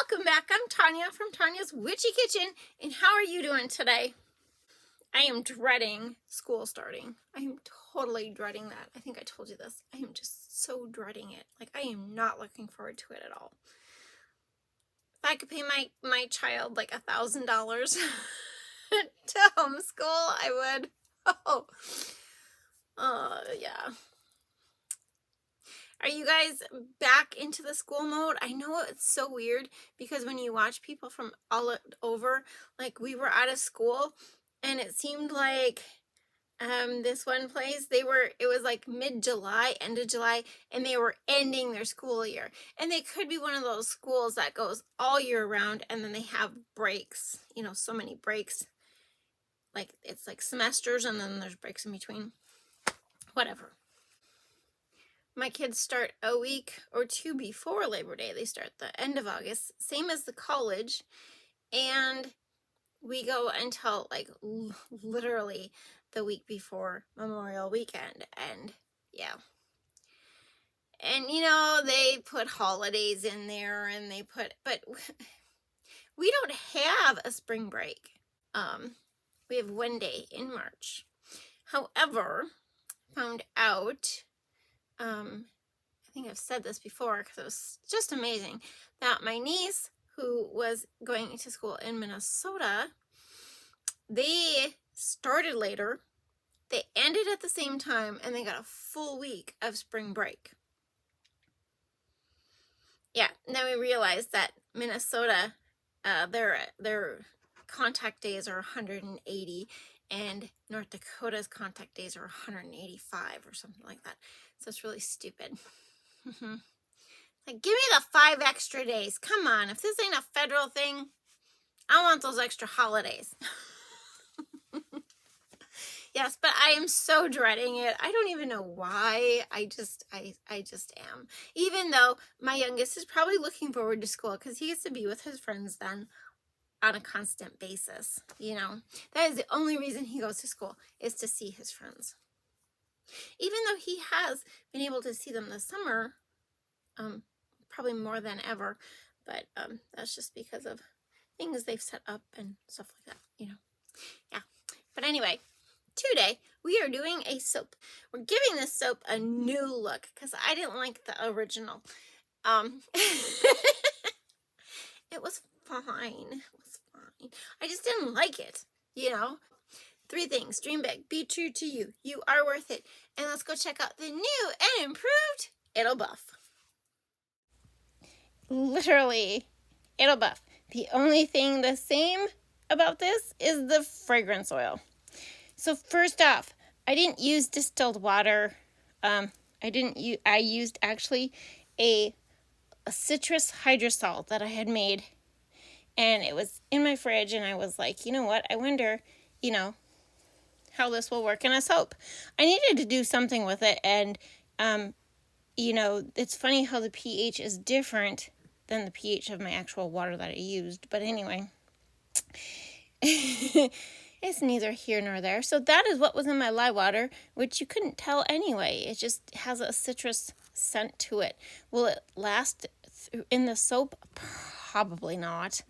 Welcome back. I'm Tanya from Tanya's Witchy Kitchen, and how are you doing today? I am dreading school starting. I am totally dreading that. I think I told you this. I am just so dreading it. Like, I am not looking forward to it at all. If I could pay my child like $1,000 to homeschool, I would. Yeah. Are you guys back into the school mode? I know it's so weird because when you watch people from all over, like we were out of school and it seemed like this one place, it was like mid-July, end of July, and they were ending their school year. And they could be one of those schools that goes all year round and then they have breaks, so many breaks. Like it's like semesters and then there's breaks in between. Whatever. My kids start a week or two before Labor Day. They start the end of August, same as the college. And we go until like literally the week before Memorial Weekend. And yeah. And they put holidays in there and but we don't have a spring break. We have one day in March. However, found out, I think I've said this before because it was just amazing, that my niece, who was going to school in Minnesota, they started later, they ended at the same time, and they got a full week of spring break. Yeah, then we realized that Minnesota, their contact days are 180, and North Dakota's contact days are 185 or something like that. So it's really stupid. Like, give me the 5 extra days. Come on, if this ain't a federal thing, I want those extra holidays. Yes, but I am so dreading it. I don't even know why. I just am. Even though my youngest is probably looking forward to school because he gets to be with his friends then on a constant basis. That is the only reason he goes to school, is to see his friends. Even though he has been able to see them this summer, probably more than ever, but that's just because of things they've set up and stuff like that, Yeah. But anyway, today we are doing a soap. We're giving this soap a new look because I didn't like the original. It was fine. It was fine. I just didn't like it, 3 things. Dream big. Be true to you. You are worth it. And let's go check out the new and improved It'll Buff. Literally, It'll Buff. The only thing the same about this is the fragrance oil. So first off, I didn't use distilled water. I used actually a citrus hydrosol that I had made, and it was in my fridge, and I was like, you know what? I wonder, how this will work in a soap. I needed to do something with it, and it's funny how the pH is different than the pH of my actual water that I used. But anyway, it's neither here nor there. So that is what was in my lye water, which you couldn't tell anyway. It just has a citrus scent to it. Will it last in the soap? Probably not.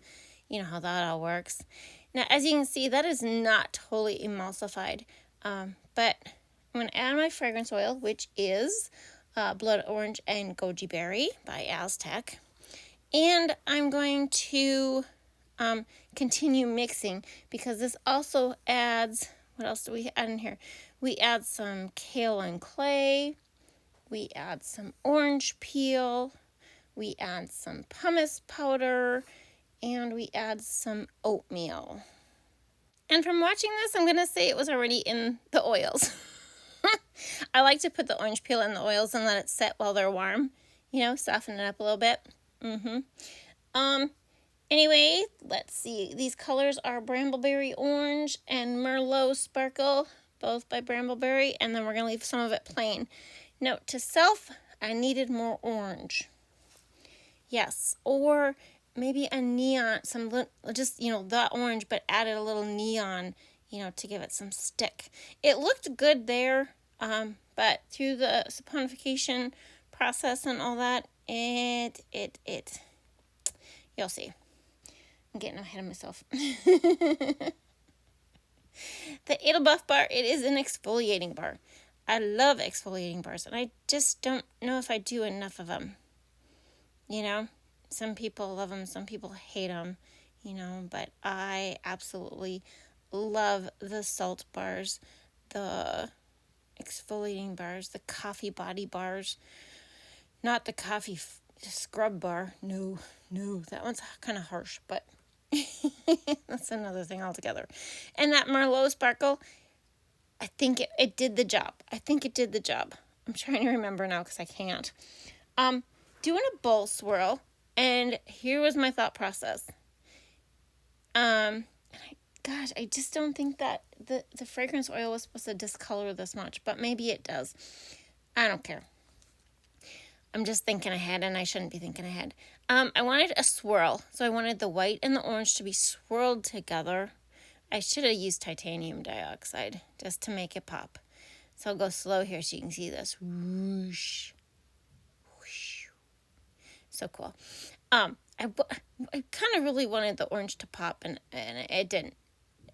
You know how that all works. Now, as you can see, that is not totally emulsified. But I'm going to add my fragrance oil, which is Blood Orange and Goji Berry by Aztec. And I'm going to continue mixing because this also adds, what else do we add in here? We add some kale and clay. We add some orange peel. We add some pumice powder. And we add some oatmeal. And from watching this, I'm going to say it was already in the oils. I like to put the orange peel in the oils and let it set while they're warm. Soften it up a little bit. Anyway, let's see. These colors are Brambleberry Orange and Merlot Sparkle, both by Brambleberry. And then we're going to leave some of it plain. Note to self, I needed more orange. Yes, or maybe a neon, that orange, but added a little neon, to give it some stick. It looked good there, but through the saponification process and all that, it You'll see. I'm getting ahead of myself. The Edelbuff bar, it is an exfoliating bar. I love exfoliating bars, and I just don't know if I do enough of them. You know, some people love them, some people hate them, you know, but I absolutely love the salt bars, the exfoliating bars, the coffee body bars, not the coffee scrub bar. No, that one's kind of harsh, but that's another thing altogether. And that Merlot Sparkle, I think it did the job. I'm trying to remember now because I can't. Doing a bowl swirl, and here was my thought process. I just don't think that the fragrance oil was supposed to discolor this much, but maybe it does. I don't care. I'm just thinking ahead, and I shouldn't be thinking ahead. I wanted a swirl, so I wanted the white and the orange to be swirled together. I should have used titanium dioxide just to make it pop. So I'll go slow here so you can see this. Whoosh. Whoosh. So cool. I kind of really wanted the orange to pop, and it didn't.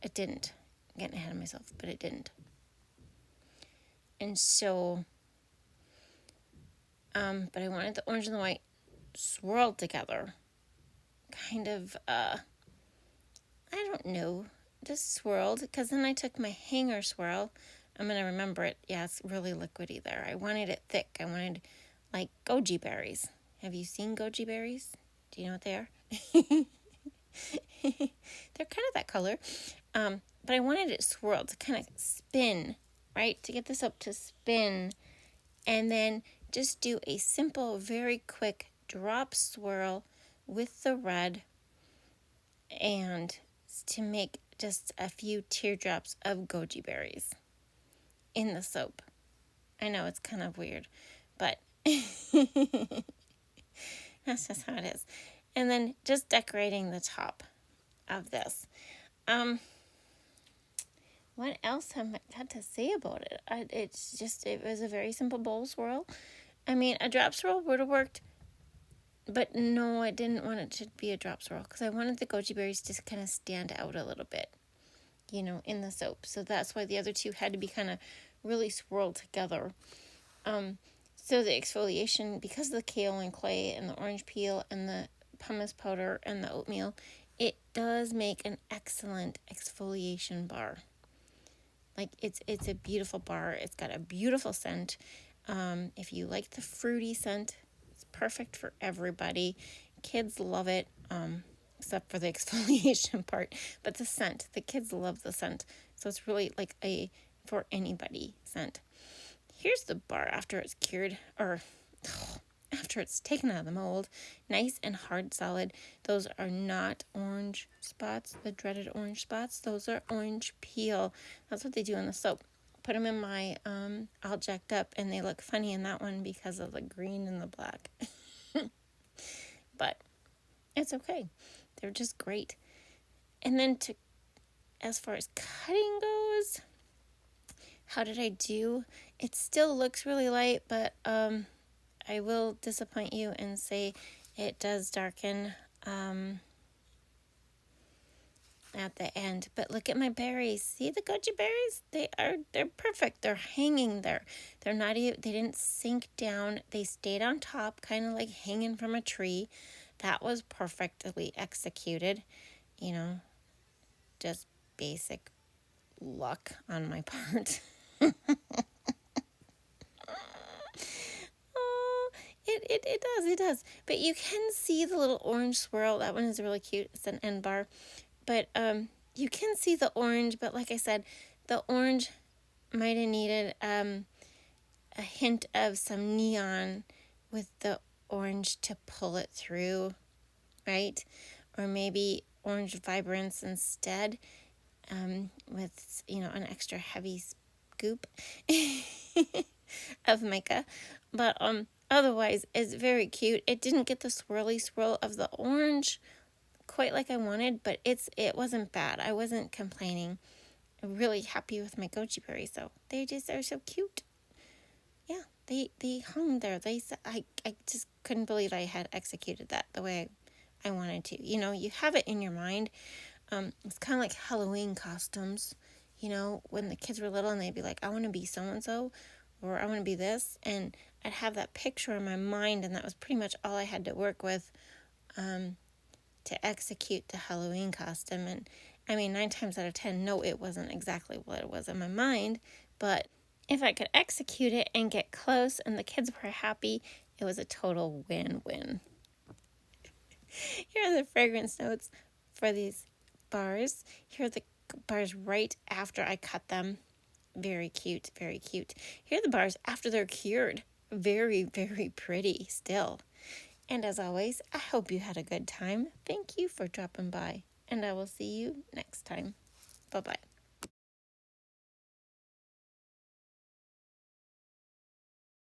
It didn't. I'm getting ahead of myself, but it didn't. And so, but I wanted the orange and the white swirled together. Kind of, I don't know, just swirled, because then I took my hanger swirl. I'm going to remember it. Yeah, it's really liquidy there. I wanted it thick. I wanted, like, goji berries. Have you seen goji berries? Do you know what they are? They're kind of that color. But I wanted it swirled to kind of spin, right? To get this up to spin. And then just do a simple, very quick drop swirl with the red, and to make just a few teardrops of goji berries in the soap. I know it's kind of weird, but that's just how it is. And then just decorating the top of this. What else have I got to say about it? It was a very simple bowl swirl. I mean, a drop swirl would have worked, but no, I didn't want it to be a drop swirl because I wanted the goji berries to kind of stand out a little bit, you know, in the soap. So that's why the other two had to be kind of really swirled together. So the exfoliation, because of the kale and clay and the orange peel and the pumice powder and the oatmeal, it does make an excellent exfoliation bar. Like, it's a beautiful bar. It's got a beautiful scent. If you like the fruity scent, it's perfect for everybody. Kids love it, except for the exfoliation part. But the scent, the kids love the scent. So it's really like a for anybody scent. Here's the bar after it's cured, or after it's taken out of the mold. Nice and hard solid. Those are not orange spots, the dreaded orange spots. Those are orange peel. That's what they do in the soap. Put them in my all jacked up, and they look funny in that one because of the green and the black. But it's okay. They're just great. And then as far as cutting goes, how did I do? It still looks really light, but I will disappoint you and say it does darken at the end. But look at my berries. See the goji berries? They're perfect. They're hanging there. They're not even, they didn't sink down. They stayed on top, kind of like hanging from a tree. That was perfectly executed. You know, just basic luck on my part. It does. But you can see the little orange swirl. That one is really cute. It's an end bar. But you can see the orange. But like I said, the orange might have needed a hint of some neon with the orange to pull it through, right? Or maybe orange vibrance instead, with, you know, an extra heavy scoop of mica. But otherwise, it's very cute. It didn't get the swirly swirl of the orange quite like I wanted, but it wasn't bad. I wasn't complaining. I'm really happy with my goji berries, though. They just are so cute. Yeah, they hung there. I just couldn't believe I had executed that the way I wanted to. You have it in your mind. It's kind of like Halloween costumes. When the kids were little and they'd be like, I want to be so-and-so, or I want to be this. And I'd have that picture in my mind, and that was pretty much all I had to work with to execute the Halloween costume. And 9 times out of 10, no, it wasn't exactly what it was in my mind. But if I could execute it and get close and the kids were happy, it was a total win-win. Here are the fragrance notes for these bars. Here are the bars right after I cut them. Very cute, very cute. Here are the bars after they're cured. Very, very pretty still. And as always, I hope you had a good time. Thank you for dropping by, and I will see you next time. Bye-bye.